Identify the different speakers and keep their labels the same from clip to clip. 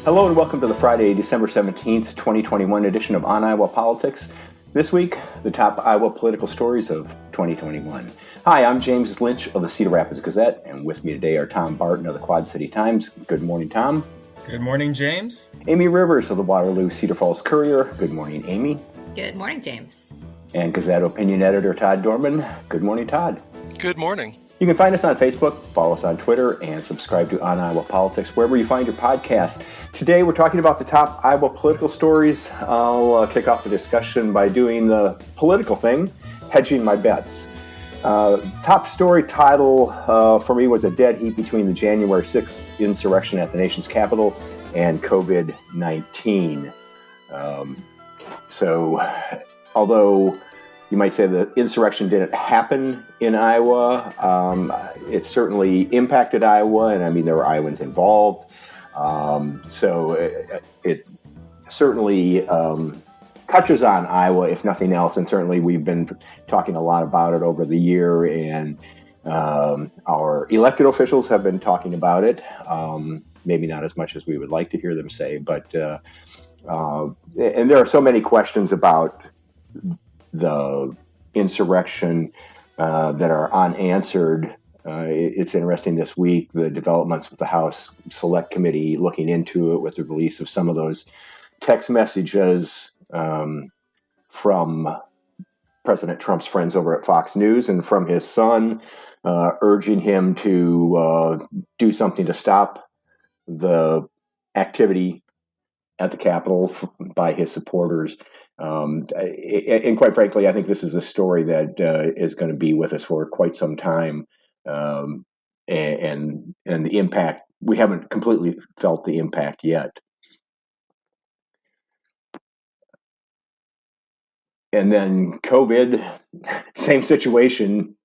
Speaker 1: Hello and welcome to the Friday, December 17th, 2021 edition of On Iowa Politics. This week, the top Iowa political stories of 2021. Hi, I'm James Lynch of the Cedar Rapids Gazette, and with me today are Tom Barton of the Quad City Times. Good morning, Tom.
Speaker 2: Good morning, James.
Speaker 1: Amie Rivers of the Waterloo Cedar-Falls Courier. Good morning, Amie.
Speaker 3: Good morning, James.
Speaker 1: And Gazette opinion editor Todd Dorman. Good morning, Todd.
Speaker 4: Good morning.
Speaker 1: You can find us on Facebook, follow us on Twitter, and subscribe to On Iowa Politics wherever you find your podcast. Today, we're talking about the top Iowa political stories. I'll kick off the discussion by doing the political thing, hedging my bets. Top story title for me was a dead heat between the January 6th insurrection at the nation's capital and COVID-19. So, although you might say the insurrection didn't happen in Iowa, it certainly impacted Iowa, and I mean, there were Iowans involved. So it certainly touches on Iowa, if nothing else, and certainly we've been talking a lot about it over the year, and our elected officials have been talking about it, maybe not as much as we would like to hear them say, but and there are so many questions about the insurrection that are unanswered. It's interesting this week, the developments with the House Select Committee looking into it with the release of some of those text messages from President Trump's friends over at Fox News and from his son, urging him to do something to stop the activity at the Capitol by his supporters. And quite frankly, I think this is a story that is going to be with us for quite some time. And the impact, we haven't completely felt the impact yet. And then COVID, same situation.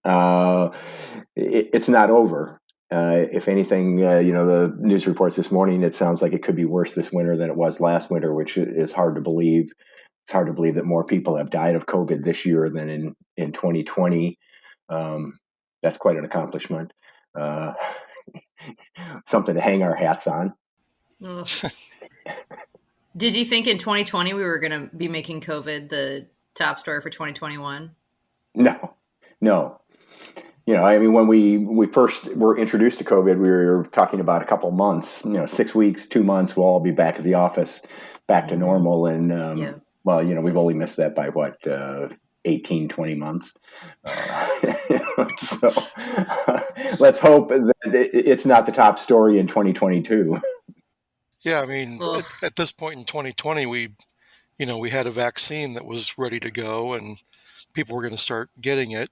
Speaker 1: It's not over. If anything, the news reports this morning, it sounds like it could be worse this winter than it was last winter, which is hard to believe. It's hard to believe that more people have died of COVID this year than in 2020. That's quite an accomplishment. Something to hang our hats on.
Speaker 3: Did you think in 2020 we were going to be making COVID the top story for 2021?
Speaker 1: No. I mean, when we first were introduced to COVID, we were talking about a couple months, 6 weeks, 2 months, we'll all be back at the office, back to normal. And, well, we've only missed that by 18, 20 months. So let's hope that it's not the top story in 2022.
Speaker 4: Yeah, I mean, at this point in 2020, we had a vaccine that was ready to go and people were going to start getting it,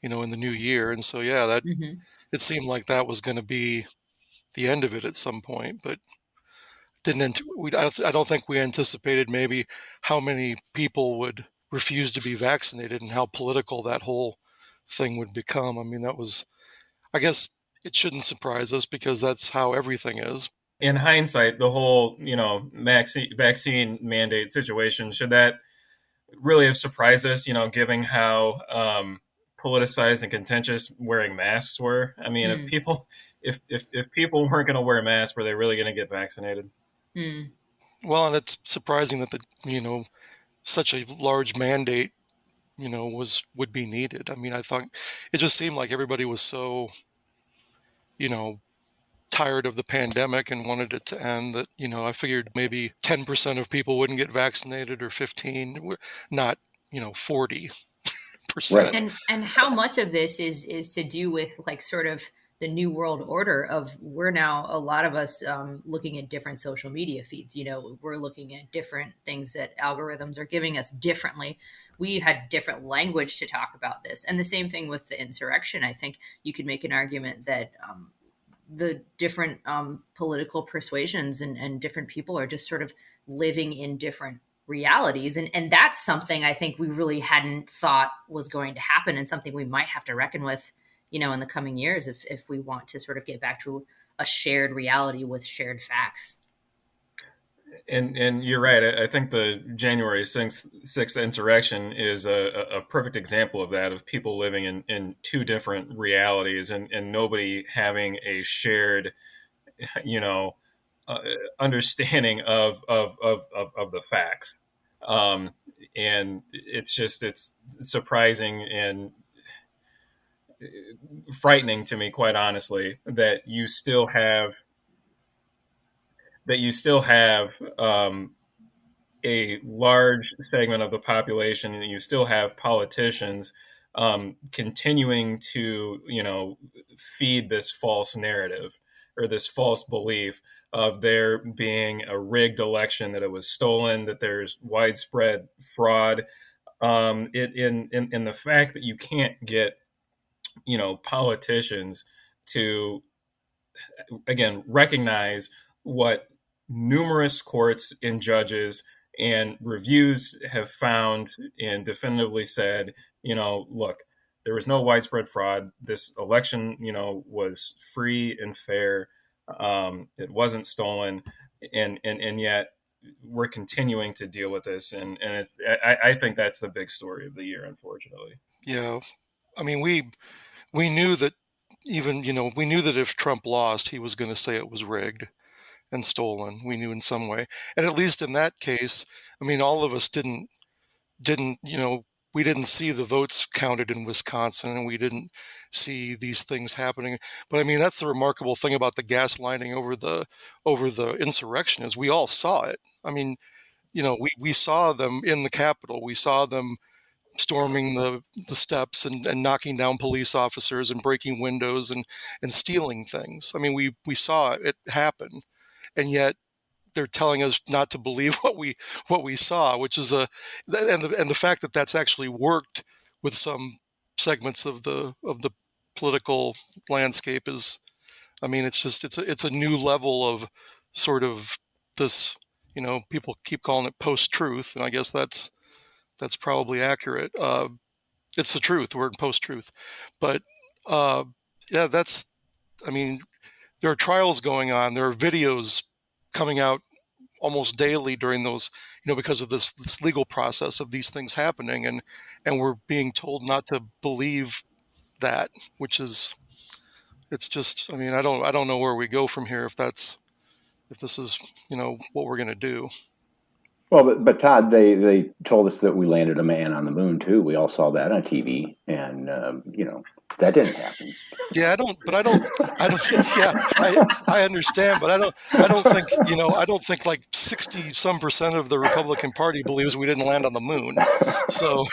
Speaker 4: in the new year. And so, it seemed like that was going to be the end of it at some point, but I don't think we anticipated maybe how many people would refuse to be vaccinated and how political that whole thing would become. I mean, I guess it shouldn't surprise us because that's how everything is.
Speaker 2: In hindsight, the whole, vaccine mandate situation, should that really have surprised us, given how politicized and contentious wearing masks were? I mean, if people weren't going to wear masks, were they really going to get vaccinated?
Speaker 4: Well, and it's surprising that such a large mandate, would be needed. I mean, I thought it just seemed like everybody was so, tired of the pandemic and wanted it to end that, I figured maybe 10% of people wouldn't get vaccinated or 15, not, 40%.
Speaker 1: Right.
Speaker 3: And how much of this is to do with sort of the new world order of we're now, a lot of us looking at different social media feeds. We're looking at different things that algorithms are giving us differently. We had different language to talk about this. And the same thing with the insurrection. I think you could make an argument that the different political persuasions and different people are just sort of living in different realities. And that's something I think we really hadn't thought was going to happen and something we might have to reckon with, in the coming years if we want to sort of get back to a shared reality with shared facts.
Speaker 2: And you're right. I think the January 6th insurrection is a perfect example of that, of people living in two different realities and nobody having a shared, understanding of the facts. And it's surprising and frightening to me, quite honestly, that you still have a large segment of the population, and you still have politicians continuing to, feed this false narrative or this false belief of there being a rigged election, that it was stolen, that there's widespread fraud. In the fact that you can't get, politicians to, again, recognize what numerous courts and judges and reviews have found and definitively said, look, there was no widespread fraud. This election, was free and fair. It wasn't stolen. And yet we're continuing to deal with this. And I think that's the big story of the year, unfortunately.
Speaker 4: Yeah. I mean, we knew that we knew that if Trump lost, he was going to say it was rigged and stolen. We knew in some way. And at least in that case, I mean, all of us didn't, we didn't see the votes counted in Wisconsin, and we didn't see these things happening. But I mean, that's the remarkable thing about the gaslighting over the insurrection, is we all saw it. I mean, we saw them in the Capitol. We saw them storming the steps and knocking down police officers and breaking windows and stealing things. I mean, we saw it happen, and yet they're telling us not to believe what we saw, which is and the fact that that's actually worked with some segments of the political landscape is, I mean, it's a new level of sort of this, people keep calling it post-truth, and I guess that's probably accurate. It's the truth. We're in post-truth, but yeah, I mean, there are trials going on. There are videos coming out almost daily during those, because of this legal process of these things happening, and we're being told not to believe that, which is, it's just, I mean, I don't know where we go from here if this is, what we're going to do.
Speaker 1: Well, but Todd, they told us that we landed a man on the moon too. We all saw that on TV, and that didn't happen.
Speaker 4: Yeah, I don't. Yeah, I understand, but I don't think I don't think like 60% of the Republican Party believes we didn't land on the moon. So,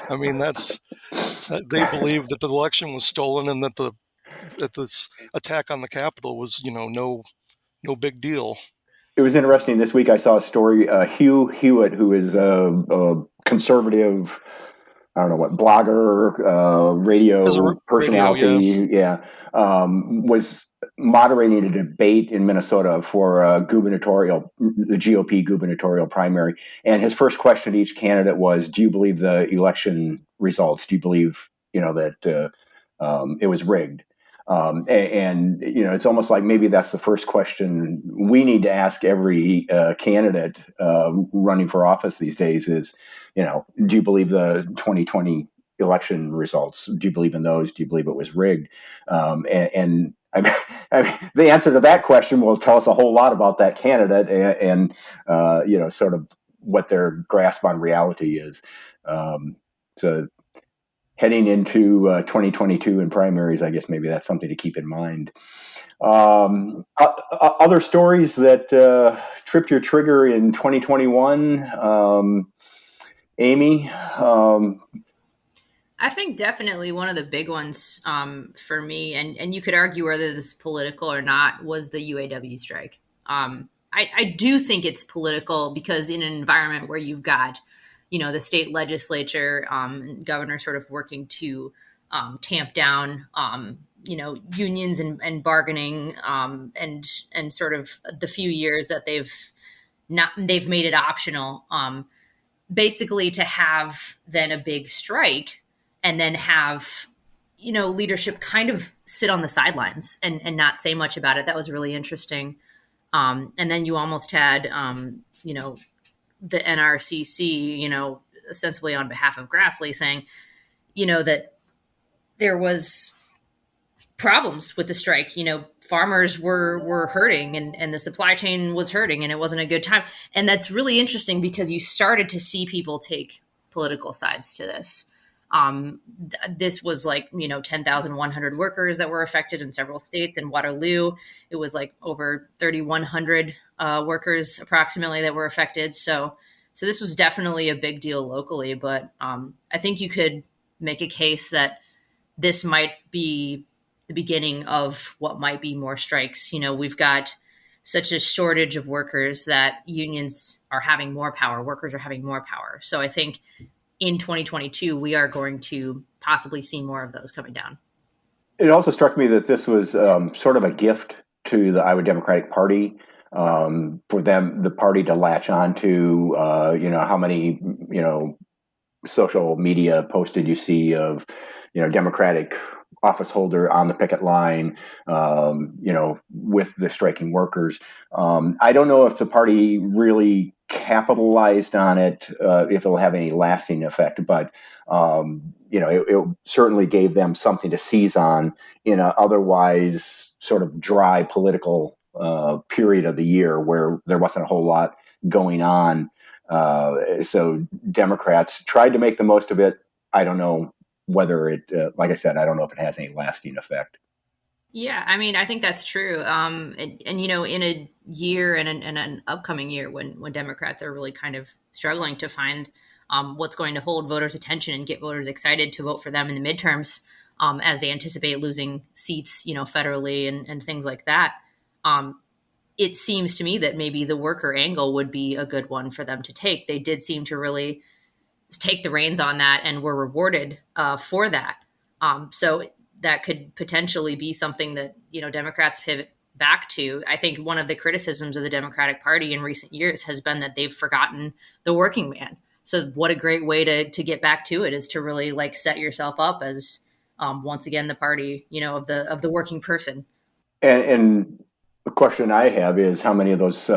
Speaker 4: I mean, they believe that the election was stolen and that this attack on the Capitol was no big deal.
Speaker 1: It was interesting. This week I saw a story. Hugh Hewitt, who is a conservative, I don't know what, blogger, radio personality, was moderating a debate in Minnesota for the GOP gubernatorial primary. And his first question to each candidate was, do you believe the election results? Do you believe, that it was rigged? And it's almost like maybe that's the first question we need to ask every candidate running for office these days is, do you believe the 2020 election results? Do you believe in those? Do you believe it was rigged? And the answer to that question will tell us a whole lot about that candidate and sort of what their grasp on reality is. So heading into 2022 in primaries, I guess maybe that's something to keep in mind. Other stories that tripped your trigger in 2021, Amie?
Speaker 3: I think definitely one of the big ones for me, and you could argue whether this is political or not, was the UAW strike. I do think it's political because in an environment where you've got the state legislature, governor sort of working to tamp down, unions and bargaining, and sort of the few years that they've made it optional, basically to have then a big strike and then have, leadership kind of sit on the sidelines and not say much about it. That was really interesting. And then you almost had, the NRCC, ostensibly on behalf of Grassley saying, that there was problems with the strike. Farmers were hurting, and the supply chain was hurting, and it wasn't a good time. And that's really interesting because you started to see people take political sides to this. This was 10,100 workers that were affected in several states. In Waterloo, it was over 3,100 workers approximately that were affected. So this was definitely a big deal locally. But I think you could make a case that this might be the beginning of what might be more strikes. We've got such a shortage of workers that unions are having more power. Workers are having more power. So I think in 2022, we are going to possibly see more of those coming down.
Speaker 1: It also struck me that this was sort of a gift to the Iowa Democratic Party, for them, the party to latch on to, how many, social media posted you see of, Democratic office holder on the picket line, with the striking workers. I don't know if the party really capitalized on it, if it'll have any lasting effect, but it certainly gave them something to seize on in an otherwise sort of dry political period of the year where there wasn't a whole lot going on. So Democrats tried to make the most of it. I don't know whether it, like I said, I don't know if it has any lasting effect.
Speaker 3: Yeah, I mean, I think that's true. And in a year and an upcoming year when Democrats are really kind of struggling to find what's going to hold voters' attention and get voters excited to vote for them in the midterms, as they anticipate losing seats, federally and things like that. It seems to me that maybe the worker angle would be a good one for them to take. They did seem to really take the reins on that and were rewarded for that. So that could potentially be something that, Democrats pivot back to. I think one of the criticisms of the Democratic Party in recent years has been that they've forgotten the working man. So what a great way to get back to it is to really set yourself up as once again the party, of the working person.
Speaker 1: And the question I have is how many of those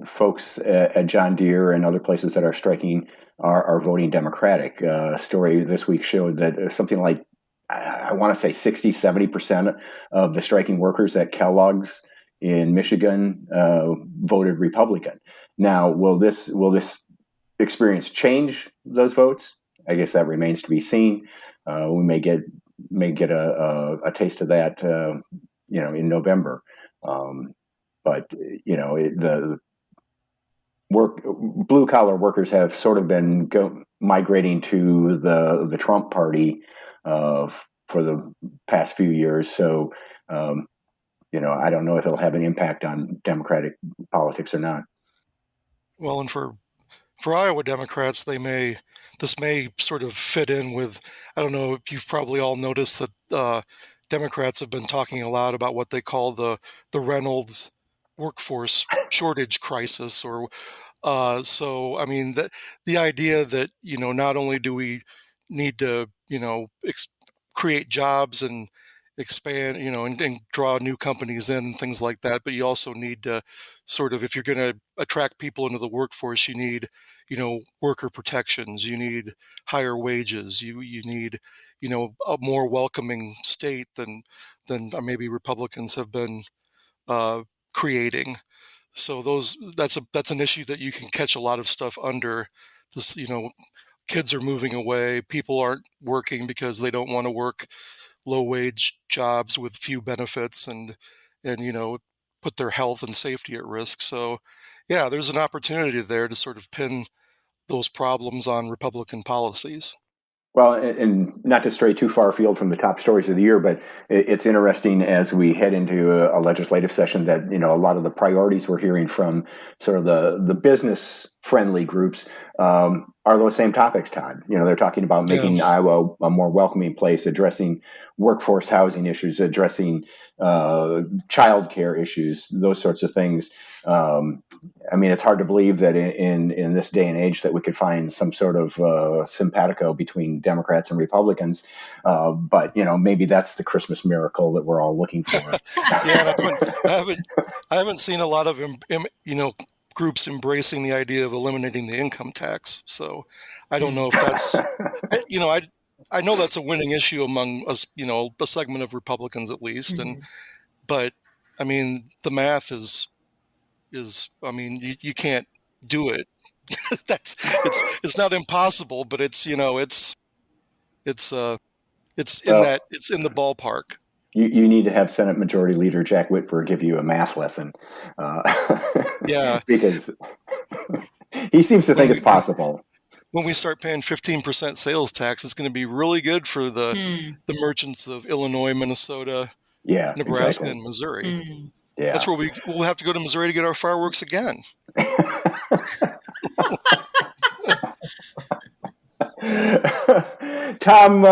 Speaker 1: folks at John Deere and other places that are striking are voting Democratic. A story this week showed that something like, I want to say 60, 70% of the striking workers at Kellogg's in Michigan voted Republican. Now, will this experience change those votes? I guess that remains to be seen. We may get a taste of that, in November. But the blue collar workers have sort of been migrating to the Trump party for the past few years. So, I don't know if it'll have an impact on Democratic politics or not.
Speaker 4: Well, and for Iowa Democrats, this may sort of fit in with, I don't know if you've probably all noticed that Democrats have been talking a lot about what they call the Reynolds workforce shortage crisis, or so. I mean, the idea that not only do we need to create jobs and expand, and draw new companies in and things like that, but you also need to sort of, if you're going to attract people into the workforce, you need worker protections, you need higher wages, you need a more welcoming state than maybe Republicans have been creating. So that's an issue that you can catch a lot of stuff under this. Kids are moving away, people aren't working because they don't want to work low wage jobs with few benefits and put their health and safety at risk. So yeah, there's an opportunity there to sort of pin those problems on Republican policies.
Speaker 1: Well, and not to stray too far afield from the top stories of the year, but it's interesting as we head into a legislative session that, a lot of the priorities we're hearing from sort of the business friendly groups are those same topics, Todd. They're talking about making Iowa a more welcoming place, addressing workforce housing issues, addressing childcare issues, those sorts of things. I mean, it's hard to believe that in this day and age that we could find some sort of simpatico between Democrats and Republicans. But maybe that's the Christmas miracle that we're all looking for.
Speaker 4: Yeah, I haven't seen a lot of groups embracing the idea of eliminating the income tax. So I don't know if that's I know that's a winning issue among us, a segment of Republicans at least, but I mean the math is I mean you can't do it. It's not impossible, but it's in the ballpark.
Speaker 1: You need to have Senate Majority Leader Jack Whitford give you a math lesson,
Speaker 4: Yeah,
Speaker 1: because he seems to think it's possible.
Speaker 4: When we start paying 15% sales tax, it's going to be really good for the merchants of Illinois, Minnesota, Nebraska, and Missouri.
Speaker 1: Yeah,
Speaker 4: that's where we'll have to go to Missouri to get our fireworks again.
Speaker 1: Tom,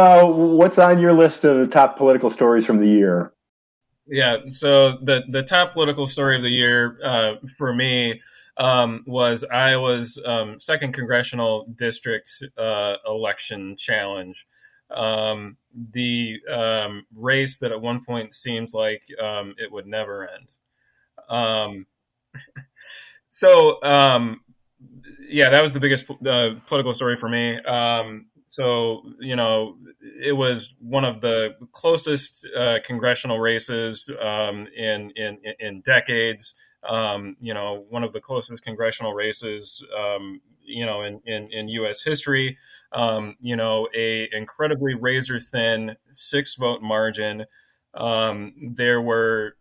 Speaker 1: what's on your list of the top political stories from the year?
Speaker 2: Yeah, so the top political story of the year for me was Iowa's second congressional district election challenge. The race that at one point seemed like it would never end. Yeah, that was the biggest political story for me. It was one of the closest congressional races in decades. One of the closest congressional races, in U.S. history. A incredibly razor thin 6-vote margin. There were,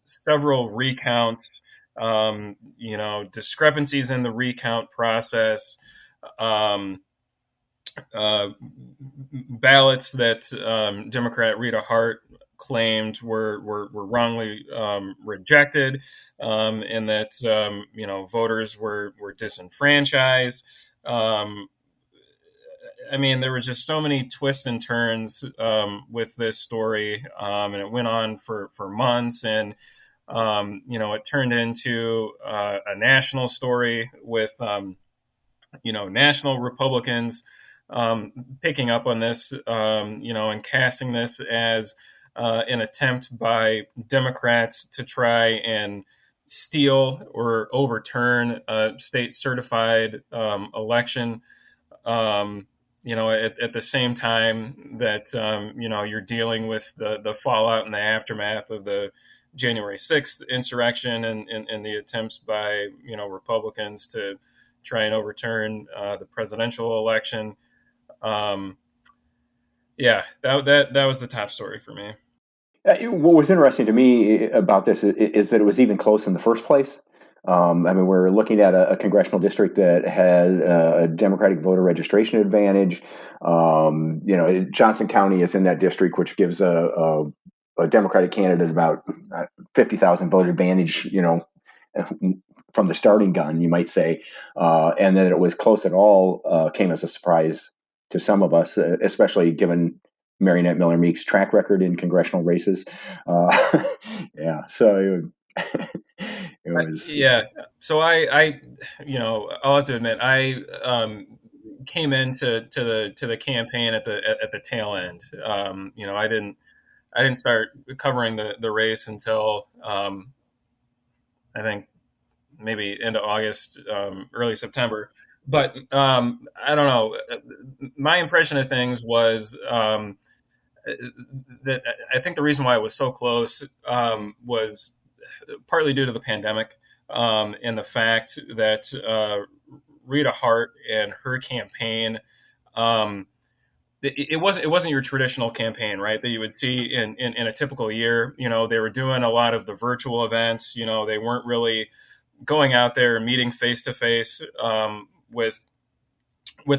Speaker 2: several recounts. Discrepancies in the recount process, ballots that Democrat Rita Hart claimed were wrongly rejected, and that voters were disenfranchised. There was just so many twists and turns with this story, and it went on for months. And it turned into a national story with, national Republicans picking up on this, and casting this as an attempt by Democrats to try and steal or overturn a state certified election. At the same time that, you're dealing with the fallout and the aftermath of the January 6th insurrection and the attempts by, Republicans to try and overturn the presidential election. That was the top story for me.
Speaker 1: What was interesting to me about this is that it was even close in the first place. We're looking at a congressional district that had a Democratic voter registration advantage. Johnson County is in that district, which gives a Democratic candidate about 50,000 vote advantage, from the starting gun, you might say. And that it was close at all came as a surprise to some of us, especially given Marionette Miller Meeks' track record in congressional races. So it was.
Speaker 2: Yeah. So I'll have to admit, I came into the campaign at the tail end. I didn't start covering the race until I think maybe end of August, early September. But I don't know. My impression of things was that I think the reason why it was so close was partly due to the pandemic, and the fact that Rita Hart and her campaign. It wasn't your traditional campaign, right? That you would see in a typical year. They were doing a lot of the virtual events. They weren't really going out there and meeting face to face with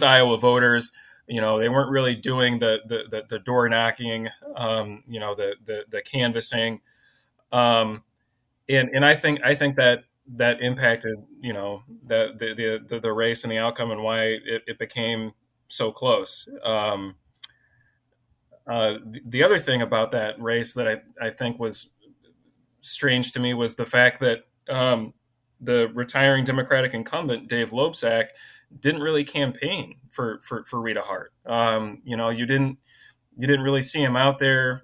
Speaker 2: Iowa voters. They weren't really doing the door knocking, the canvassing, and I think that impacted the race and the outcome and why it became so close. The other thing about that race that I think was strange to me was the fact that the retiring Democratic incumbent, Dave Loebsack, didn't really campaign for Rita Hart. You didn't really see him out there,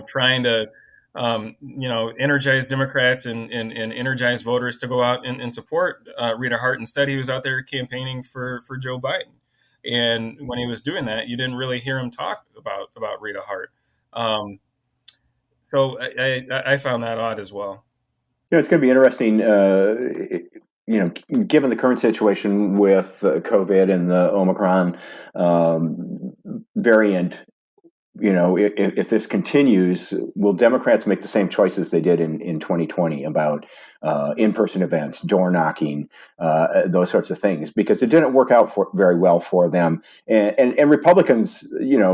Speaker 2: trying to energize Democrats and energize voters to go out and support Rita Hart. Instead, he was out there campaigning for Joe Biden. And when he was doing that, you didn't really hear him talk about Rita Hart. So I found that odd as well.
Speaker 1: It's going to be interesting. Given the current situation with COVID and the Omicron variant, if this continues, will Democrats make the same choices they did in 2020 about in-person events, door knocking, those sorts of things? Because it didn't work out very well for them. And Republicans,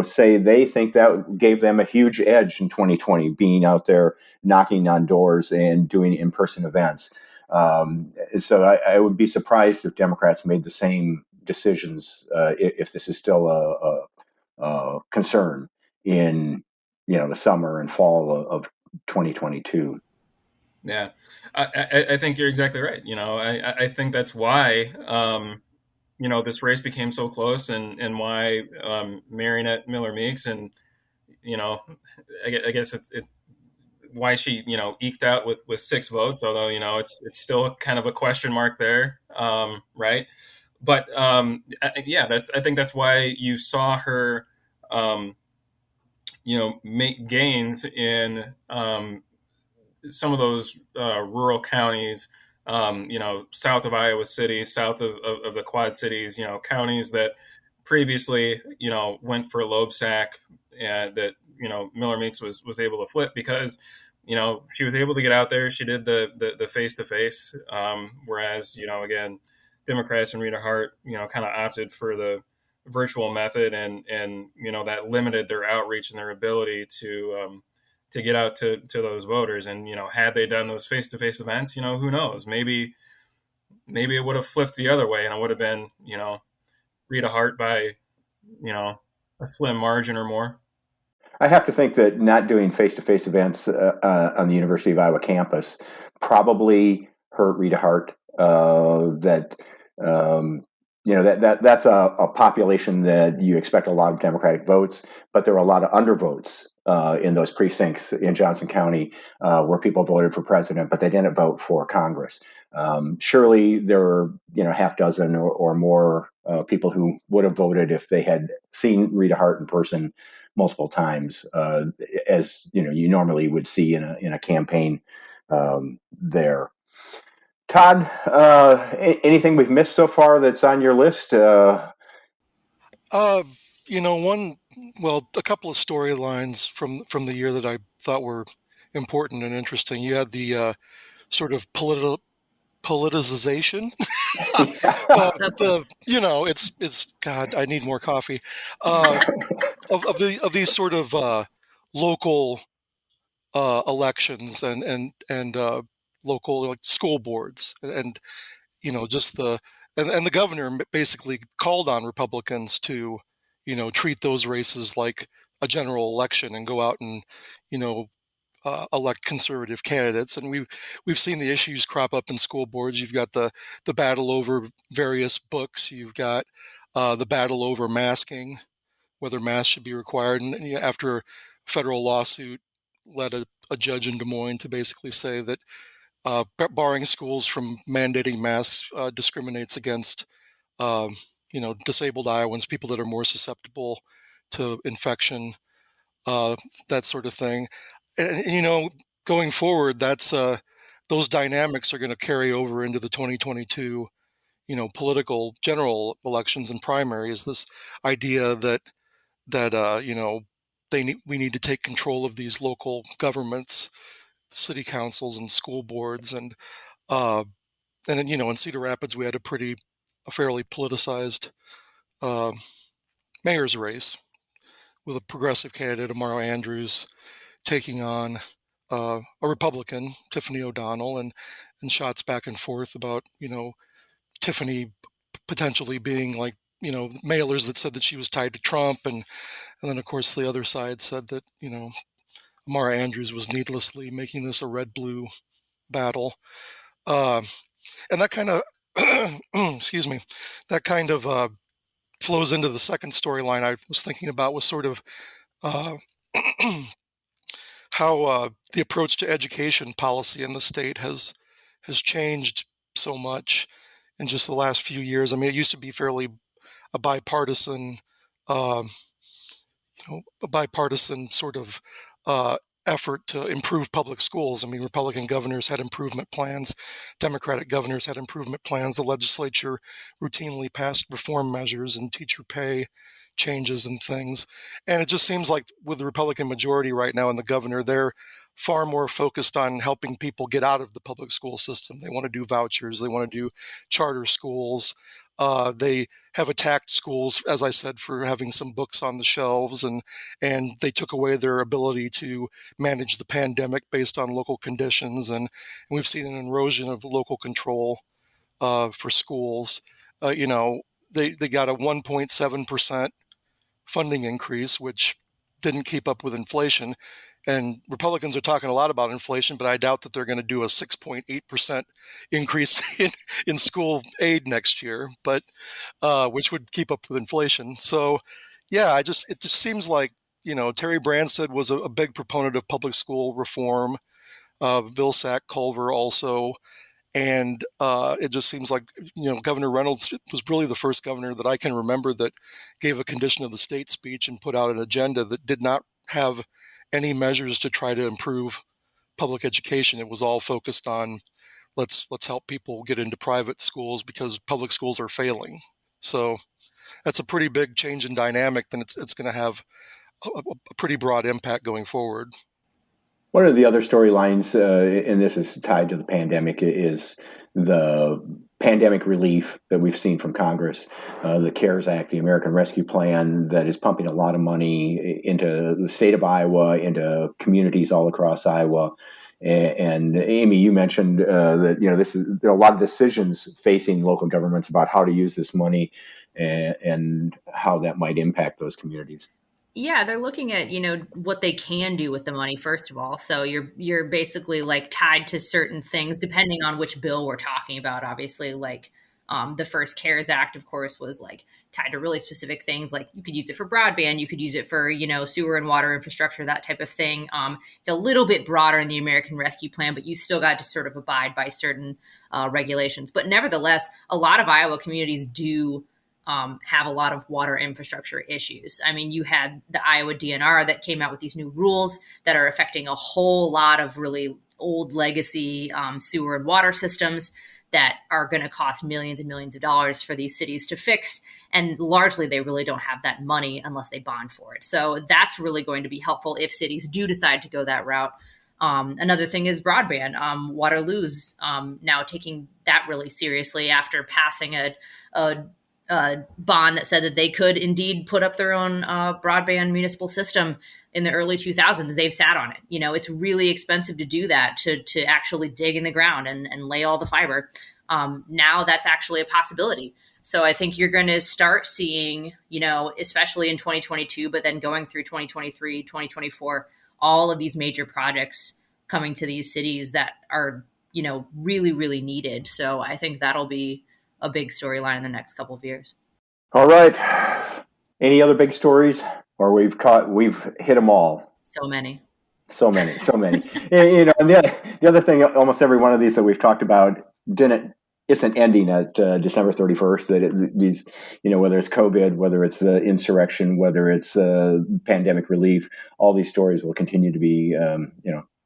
Speaker 1: say they think that gave them a huge edge in 2020, being out there knocking on doors and doing in-person events. So I would be surprised if Democrats made the same decisions if this is still a concern in the summer and fall of 2022.
Speaker 2: Yeah, I think you're exactly right. I think that's why this race became so close, and why Marionette Miller Meeks, and I guess it's why she eked out with 6 votes, although it's still kind of a question mark there, right? But I think that's why you saw her make gains in some of those rural counties, south of Iowa City, south of the Quad Cities, counties that previously, went for Loebsack, that, Miller Meeks was able to flip because, she was able to get out there. She did the face-to-face, whereas, again, Democrats and Rita Hart, kind of opted for the virtual method, and that limited their outreach and their ability to get out to those voters. And had they done those face-to-face events, who knows, maybe it would have flipped the other way, and it would have been Rita Hart by a slim margin or more.
Speaker 1: I have to think that not doing face-to-face events on the University of Iowa campus probably hurt Rita Hart. That's a population that you expect a lot of Democratic votes, but there are a lot of undervotes in those precincts in Johnson County where people voted for president, but they didn't vote for Congress. Surely there were half dozen or more people who would have voted if they had seen Rita Hart in person multiple times, as you normally would see in a campaign there. Todd, anything we've missed so far that's on your list?
Speaker 4: A couple of storylines from the year that I thought were important and interesting. You had the sort of politicization. It's God, I need more coffee. Of these sort of local elections and local school boards, and just the governor basically called on Republicans to treat those races like a general election and go out and elect conservative candidates. And we've seen the issues crop up in school boards. You've got the battle over various books. You've got the battle over masking, whether masks should be required. And after a federal lawsuit led a judge in Des Moines to basically say that barring schools from mandating masks discriminates against disabled Iowans, people that are more susceptible to infection, that sort of thing. And going forward, that's those dynamics are going to carry over into the 2022 political general elections and primaries. This idea that we need to take control of these local governments, city councils and school boards, and then in Cedar Rapids we had a fairly politicized mayor's race with a progressive candidate, Amara Andrews, taking on a Republican, Tiffany O'Donnell, and shots back and forth about Tiffany potentially being like mailers that said that she was tied to Trump, and then of course the other side said that Amara Andrews was needlessly making this a red-blue battle, and that kind of excuse me, that kind of flows into the second storyline I was thinking about, was sort of how the approach to education policy in the state has changed so much in just the last few years. I mean, it used to be fairly a bipartisan, uh, a bipartisan sort of effort to improve public schools. I mean, Republican governors had improvement plans, Democratic governors had improvement plans. The legislature routinely passed reform measures and teacher pay changes and things. And it just seems like with the Republican majority right now and the governor, they're far more focused on helping people get out of the public school system. They want to do vouchers. They want to do charter schools. They have attacked schools, as I said, for having some books on the shelves, and they took away their ability to manage the pandemic based on local conditions. And we've seen an erosion of local control for schools. They got a 1.7% funding increase, which didn't keep up with inflation. And Republicans are talking a lot about inflation, but I doubt that they're going to do a 6.8% increase in school aid next year, but which would keep up with inflation. So, yeah, it just seems like, Terry Branstad was a big proponent of public school reform. Vilsack, Culver also. And it just seems like, Governor Reynolds was really the first governor that I can remember that gave a condition of the state speech and put out an agenda that did not have any measures to try to improve public education. It was all focused on let's help people get into private schools because public schools are failing. So that's a pretty big change in dynamic. Then it's going to have a pretty broad impact going forward.
Speaker 1: One of the other storylines, and this is tied to the pandemic, is the pandemic relief that we've seen from Congress, the CARES Act, the American Rescue Plan, that is pumping a lot of money into the state of Iowa, into communities all across Iowa. And Amie, you mentioned that there are a lot of decisions facing local governments about how to use this money and how that might impact those communities.
Speaker 3: Yeah, they're looking at, what they can do with the money, first of all. So you're basically like tied to certain things depending on which bill we're talking about. Obviously, like the first CARES Act, of course, was like tied to really specific things. Like you could use it for broadband, you could use it for, sewer and water infrastructure, that type of thing. It's a little bit broader in the American Rescue Plan, but you still got to sort of abide by certain regulations. But nevertheless, a lot of Iowa communities do have a lot of water infrastructure issues. I mean, you had the Iowa DNR that came out with these new rules that are affecting a whole lot of really old legacy sewer and water systems that are going to cost millions and millions of dollars for these cities to fix. And largely, they really don't have that money unless they bond for it. So that's really going to be helpful if cities do decide to go that route. Another thing is broadband. Waterloo's now taking that really seriously after passing a bond that said that they could indeed put up their own broadband municipal system in the early 2000s. They've sat on it. It's really expensive to do that, to actually dig in the ground and lay all the fiber. Now that's actually a possibility. So I think you're going to start seeing, especially in 2022, but then going through 2023, 2024, all of these major projects coming to these cities that are, really, really needed. So I think that'll be a big storyline in the next couple of years.
Speaker 1: All right. Any other big stories? Or we've hit them all.
Speaker 3: So many.
Speaker 1: And, and the other thing, almost every one of these that we've talked about isn't ending at December 31st. That these, whether it's COVID, whether it's the insurrection, whether it's pandemic relief, all these stories will continue to be,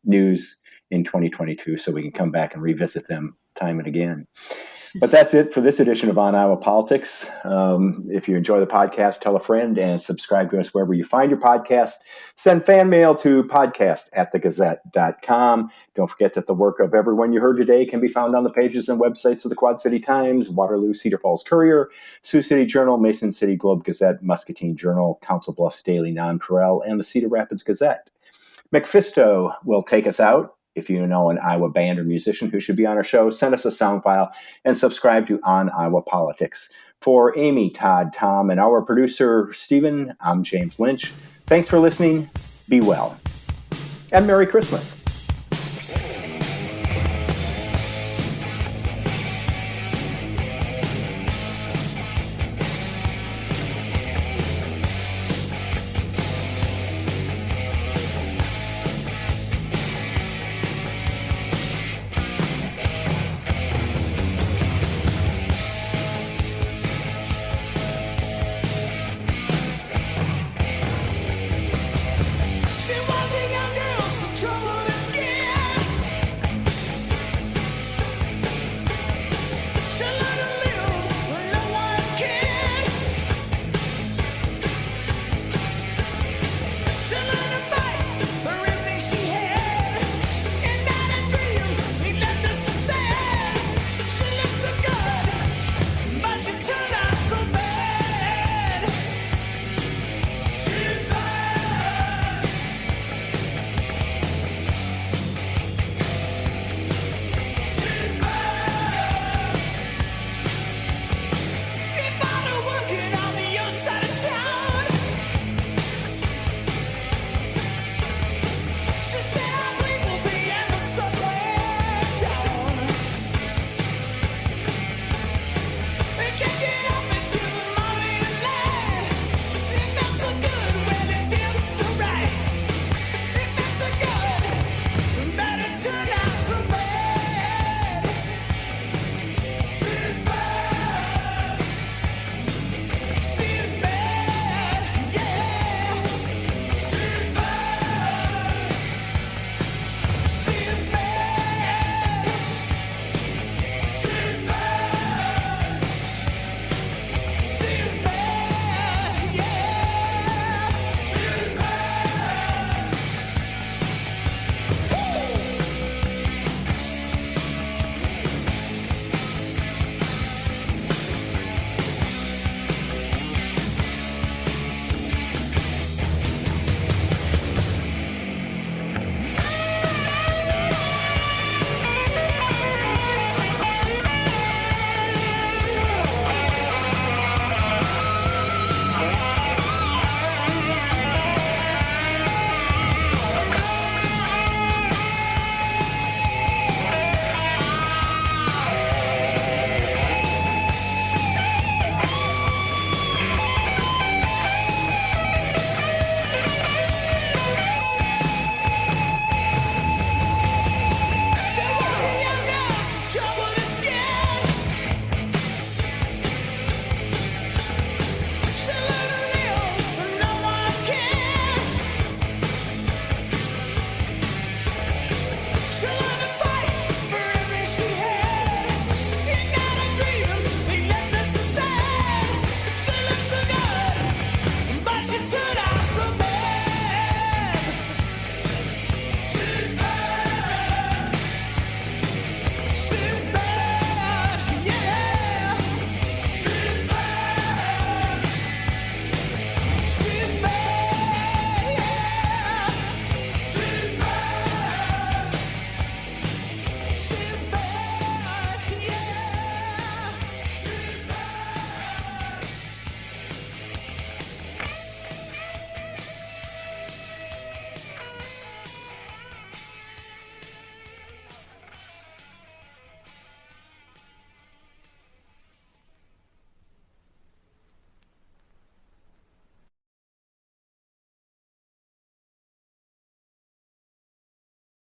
Speaker 1: news in 2022. So we can come back and revisit them time and again. But that's it for this edition of On Iowa Politics. If you enjoy the podcast, tell a friend and subscribe to us wherever you find your podcast. Send fan mail to podcast@thegazette.com. Don't forget that the work of everyone you heard today can be found on the pages and websites of the Quad City Times, Waterloo Cedar-Falls Courier, Sioux City Journal, Mason City Globe Gazette, Muscatine Journal, Council Bluffs Daily Non-Pareil, and the Cedar Rapids Gazette. McPhisto will take us out. If you know an Iowa band or musician who should be on our show, send us a sound file and subscribe to On Iowa Politics. For Amie, Todd, Tom, and our producer, Stephen, I'm James Lynch. Thanks for listening. Be well. And Merry Christmas.